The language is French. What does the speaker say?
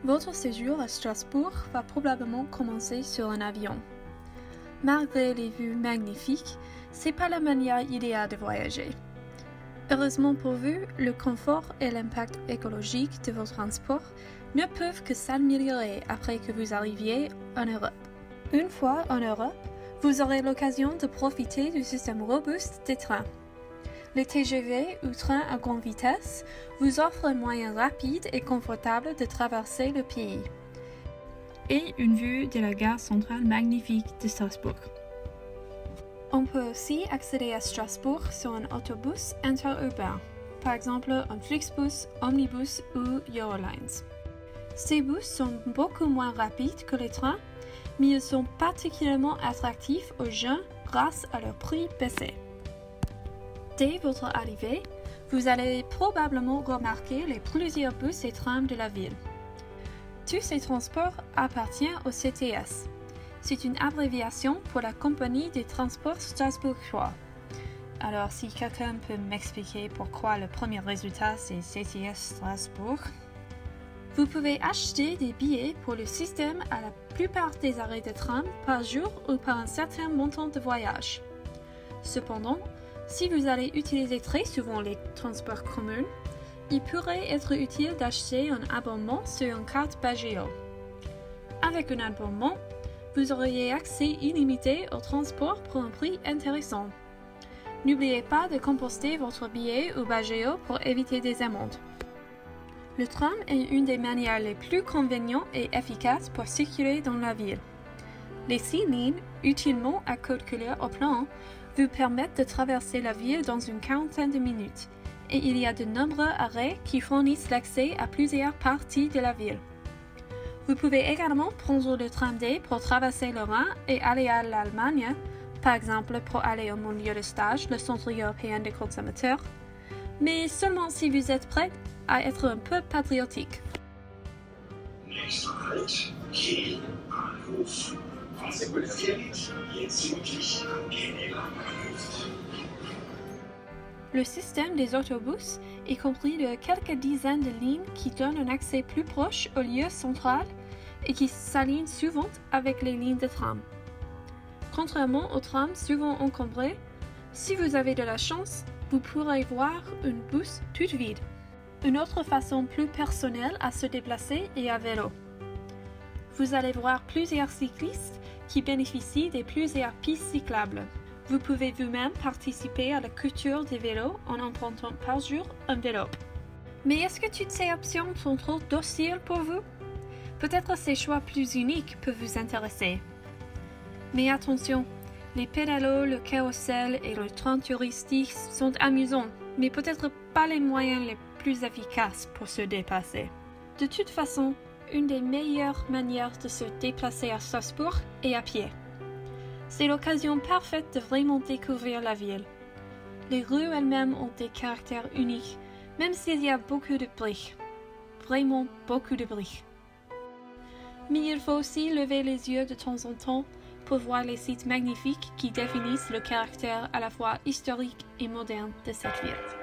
Votre séjour à Strasbourg va probablement commencer sur un avion. Malgré les vues magnifiques, c'est pas la manière idéale de voyager. Heureusement pour vous, le confort et l'impact écologique de vos transports ne peuvent que s'améliorer après que vous arriviez en Europe. Une fois en Europe, vous aurez l'occasion de profiter du système robuste des trains. Les TGV ou trains à grande vitesse vous offrent un moyen rapide et confortable de traverser le pays. Et une vue de la gare centrale magnifique de Strasbourg. On peut aussi accéder à Strasbourg sur un autobus interurbain, par exemple un Flixbus, Omnibus ou Eurolines. Ces bus sont beaucoup moins rapides que les trains, mais ils sont particulièrement attractifs aux jeunes grâce à leur prix baissé. Dès votre arrivée, vous allez probablement remarquer les plusieurs bus et trams de la ville. Tous ces transports appartiennent au CTS. C'est une abréviation pour la Compagnie des transports strasbourgeois. Alors, si quelqu'un peut m'expliquer pourquoi le premier résultat c'est CTS Strasbourg? Vous pouvez acheter des billets pour le système à la plupart des arrêts de tram par jour ou par un certain montant de voyage. Cependant, si vous allez utiliser très souvent les transports communs, il pourrait être utile d'acheter un abonnement sur une carte Bageo. Avec un abonnement, vous auriez accès illimité au transport pour un prix intéressant. N'oubliez pas de composter votre billet ou Bageo pour éviter des amendes. Le tram est une des manières les plus convenientes et efficaces pour circuler dans la ville. Les 6 lignes, utilement à code couleur au plan, vous permettent de traverser la ville dans une quarantaine de minutes, et il y a de nombreux arrêts qui fournissent l'accès à plusieurs parties de la ville. Vous pouvez également prendre le tram D pour traverser le Rhin et aller à l'Allemagne, par exemple pour aller à mon lieu de stage, le Centre européen des consommateurs, mais seulement si vous êtes prêt à être un peu patriotique. Nächster Halt, Kiel, Bahnhof. Wassergutfeld, jetzt südlich am Geneva-Bahnhof. Le système des autobus est compris de quelques dizaines de lignes qui donnent un accès plus proche au lieu central et qui s'alignent souvent avec les lignes de tram. Contrairement aux trams souvent encombrés, si vous avez de la chance, vous pourrez voir une bus toute vide. Une autre façon plus personnelle à se déplacer est à vélo. Vous allez voir plusieurs cyclistes qui bénéficient de plusieurs pistes cyclables. Vous pouvez vous-même participer à la culture des vélos en empruntant par jour un vélo. Mais est-ce que toutes ces options sont trop dociles pour vous? Peut-être ces choix plus uniques peuvent vous intéresser. Mais attention, les pédalos, le carrousel et le train touristique sont amusants, mais peut-être pas les moyens les plus efficaces pour se déplacer. De toute façon, une des meilleures manières de se déplacer à Strasbourg est à pied. C'est l'occasion parfaite de vraiment découvrir la ville. Les rues elles-mêmes ont des caractères uniques, même s'il y a beaucoup de bruit. Vraiment beaucoup de bruit. Mais il faut aussi lever les yeux de temps en temps pour voir les sites magnifiques qui définissent le caractère à la fois historique et moderne de cette ville.